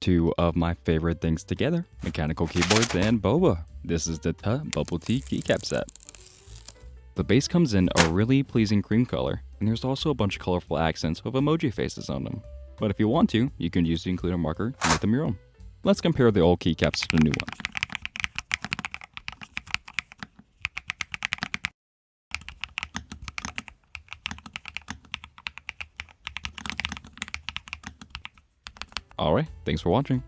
Two of my favorite things together, mechanical keyboards and Boba. This is the Bubble Tea keycap set. The base comes in a really pleasing cream color, and there's also a bunch of colorful accents with emoji faces on them. But if you want to, you can use the included marker to make them your own. Let's compare the old keycaps to the new one. Alright, thanks for watching.